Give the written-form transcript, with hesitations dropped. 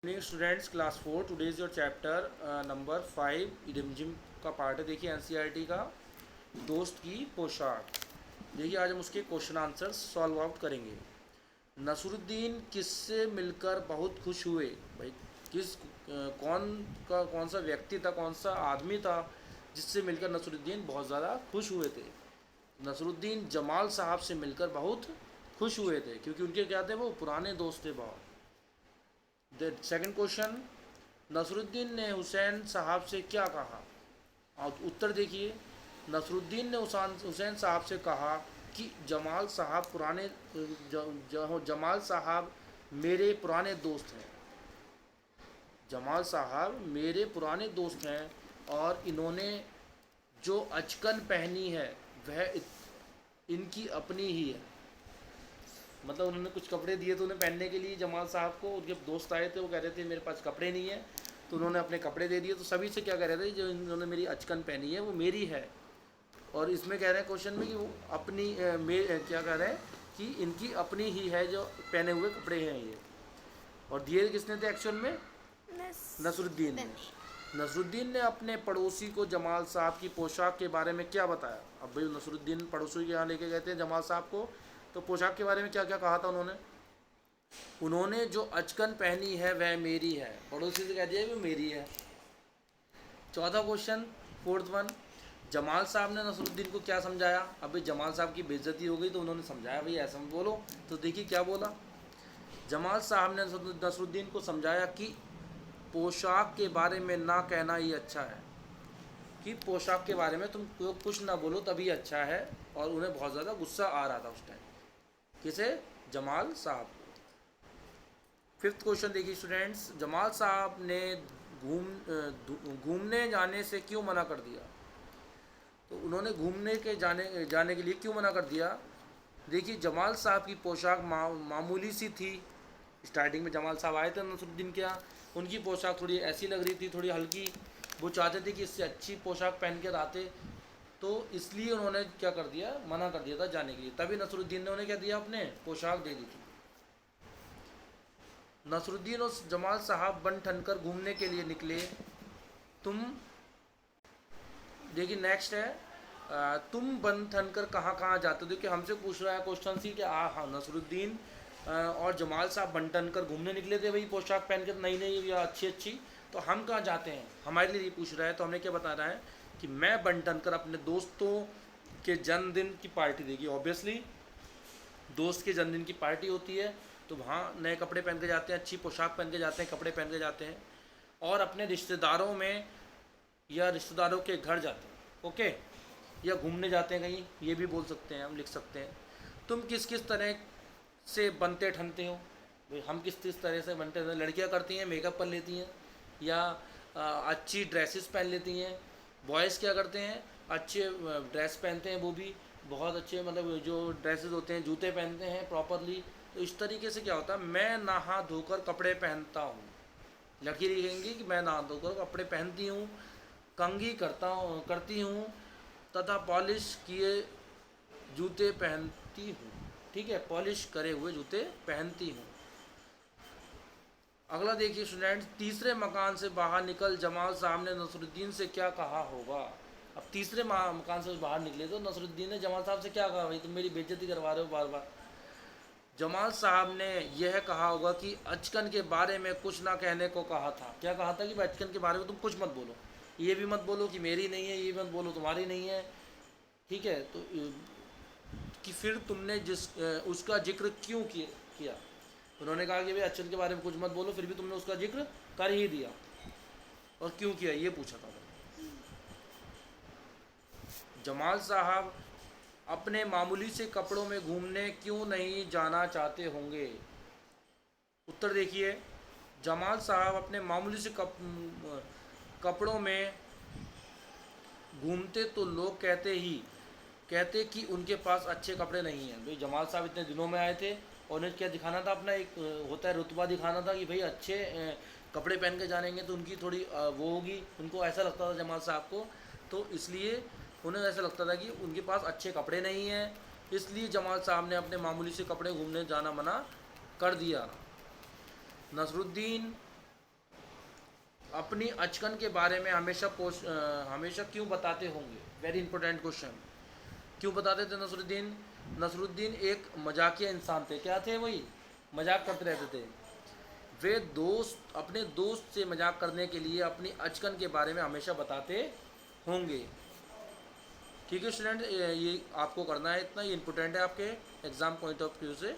Evening students, class 4, today is your chapter number 5 रिमझिम का part है। देखिए एनसीईआरटी का दोस्त की पोशाक। देखिए आज हम उसके क्वेश्चन आंसर सॉल्व आउट करेंगे। नसरुद्दीन किससे मिलकर बहुत खुश हुए। भाई किस कौन सा व्यक्ति था, कौन सा आदमी था जिससे मिलकर नसरुद्दीन बहुत ज़्यादा खुश हुए थे। नसरुद्दीन जमाल साहब से मिलकर बहुत खुश हुए थे क्योंकि उनके क्या थे, वो पुराने दोस्त थे बहुत। द सेकंड क्वेश्चन, नसरुद्दीन ने हुसैन साहब से क्या कहा। और उत्तर देखिए, नसरुद्दीन ने हुसैन साहब से कहा कि जमाल साहब जमाल साहब मेरे पुराने दोस्त हैं। जमाल साहब मेरे पुराने दोस्त हैं और इन्होंने जो अचकन पहनी है वह इनकी अपनी ही है। मतलब उन्होंने कुछ कपड़े दिए तो उन्हें पहनने के लिए जमाल साहब को। उनके दोस्त आए थे, वो कह रहे थे मेरे पास कपड़े नहीं है, तो उन्होंने अपने कपड़े दे दिए। तो सभी से क्या कह रहे थे, जो इन्होंने मेरी अचकन पहनी है वो मेरी है। और इसमें कह रहे हैं क्वेश्चन में कि वो अपनी क्या कह रहे हैं कि इनकी अपनी ही है जो पहने हुए कपड़े हैं ये। और दिए किसने थे एक्चुअल में? नसरुद्दीन ने। नसरुद्दीन ने अपने पड़ोसी को जमाल साहब की पोशाक के बारे में क्या बताया। अब भाई नसरुद्दीन पड़ोसी के यहाँ लेके गए थे जमाल साहब को, तो पोशाक के बारे में क्या क्या कहा था उन्होंने जो अचकन पहनी है वह मेरी है। पड़ोसी से कह दिया वो मेरी है। चौथा क्वेश्चन, फोर्थ वन, जमाल साहब ने नसरुद्दीन को क्या समझाया। अब भाई जमाल साहब की बेइज्जती हो गई तो उन्होंने समझाया भाई ऐसा मत बोलो। तो देखिए क्या बोला। जमाल साहब ने नसरुद्दीन को समझाया कि पोशाक के बारे में ना कहना ही अच्छा है, कि पोशाक के बारे में तुम कुछ ना बोलो तभी अच्छा है। और उन्हें बहुत ज़्यादा गुस्सा आ रहा था उस टाइम। किसे? जमाल साहब को। फिफ्थ क्वेश्चन देखिए स्टूडेंट्स, जमाल साहब ने घूमने जाने से क्यों मना कर दिया। तो उन्होंने घूमने के जाने के लिए क्यों मना कर दिया। देखिए जमाल साहब की पोशाक मामूली सी थी। स्टार्टिंग में जमाल साहब आए थे नसरुद्दीन के यहाँ, उनकी पोशाक थोड़ी ऐसी लग रही थी, थोड़ी हल्की। वो चाहते थे कि इससे अच्छी पोशाक पहन कर आते, तो इसलिए उन्होंने क्या कर दिया, मना कर दिया था जाने के लिए। तभी नसरुद्दीन ने उन्हें क्या दिया, अपने पोशाक दे दी थी। नसरुद्दीन और जमाल साहब बन ठनकर घूमने के लिए निकले। तुम देखिए नेक्स्ट है, तुम बन ठनकर कहाँ कहाँ जाते हो। देखिए हमसे पूछ रहा है क्वेश्चन सी कि हाँ नसरुद्दीन और जमाल साहब बन ठनकर घूमने निकले थे भाई, पोशाक पहनकर नई नई या अच्छी अच्छी। तो हम कहाँ जाते हैं, हमारे लिए पूछ रहा है। तो हमने क्या बता रहा है कि मैं बन ठनकर अपने दोस्तों के जन्मदिन की पार्टी देगी। ऑब्वियसली दोस्त के जन्मदिन की पार्टी होती है तो वहाँ नए कपड़े पहन के जाते हैं, अच्छी पोशाक पहन के जाते हैं, कपड़े पहन के जाते हैं। और अपने रिश्तेदारों में या रिश्तेदारों के घर जाते हैं, ओके, या घूमने जाते हैं कहीं, ये भी बोल सकते हैं, हम लिख सकते हैं। तुम किस किस तरह से बनते ठनते हो। भाई हम किस किस तरह से बनते हैं। लड़कियाँ करती हैं मेकअप कर लेती हैं, या अच्छी ड्रेसेस पहन लेती हैं। बॉयज़ क्या करते हैं, अच्छे ड्रेस पहनते हैं, वो भी बहुत अच्छे, मतलब जो ड्रेसेस होते हैं, जूते पहनते हैं प्रॉपरली। तो इस तरीके से क्या होता है, मैं नहा धोकर कपड़े पहनता हूँ। लड़की लिखेंगी कि मैं नहा धोकर कपड़े पहनती हूँ, कंघी करती हूँ तथा पॉलिश किए जूते पहनती हूँ। ठीक है, पॉलिश करे हुए जूते पहनती हूँ। अगला देखिए स्टूडेंट्स, तीसरे मकान से बाहर निकल जमाल साहब ने नसरुद्दीन से क्या कहा होगा। अब तीसरे मकान से बाहर निकले तो नसरुद्दीन ने जमाल साहब से क्या कहा, भाई तुम मेरी बेइज्जती करवा रहे हो बार बार। जमाल साहब ने यह कहा होगा कि अचकन के बारे में कुछ ना कहने को कहा था। क्या कहा था कि भाई अचकन के बारे में तुम कुछ मत बोलो, ये भी मत बोलो कि मेरी नहीं है, ये भी मत बोलो तुम्हारी नहीं है। ठीक है, तो कि फिर तुमने उसका जिक्र क्यों किया। उन्होंने कहा कि भाई अचकन के बारे में कुछ मत बोलो, फिर भी तुमने उसका जिक्र कर ही दिया। और क्यों किया ये पूछा था। जमाल साहब अपने मामूली से कपड़ों में घूमने क्यों नहीं जाना चाहते होंगे। उत्तर देखिए, जमाल साहब अपने मामूली से कपड़ों में घूमते तो लोग कहते कि उनके पास अच्छे कपड़े नहीं हैं। भाई जमाल साहब इतने दिनों में आए थे और उन्हें क्या दिखाना था, अपना एक होता है रुतबा दिखाना था कि भाई अच्छे कपड़े पहन के जानेंगे तो उनकी थोड़ी वो होगी। उनको ऐसा लगता था जमाल साहब को, तो इसलिए उन्हें ऐसा लगता था कि उनके पास अच्छे कपड़े नहीं हैं, इसलिए जमाल साहब ने अपने मामूली से कपड़े घूमने जाना मना कर दिया। नसरुद्दीन अपनी अचकन के बारे में हमेशा क्यों बताते होंगे? Very important question. क्यों बताते थे नसरुद्दीन? नसरुद्दीन एक मजाकिया इंसान थे। क्या थे? वही मजाक करते रहते थे। वे दोस्त अपने दोस्त से मजाक करने के लिए अपनी अचकन के बारे में हमेशा बताते होंगे। ठीक है स्टूडेंट, ये आपको करना है इतना, ये इंपॉर्टेंट है आपके एग्ज़ाम पॉइंट ऑफ व्यू से।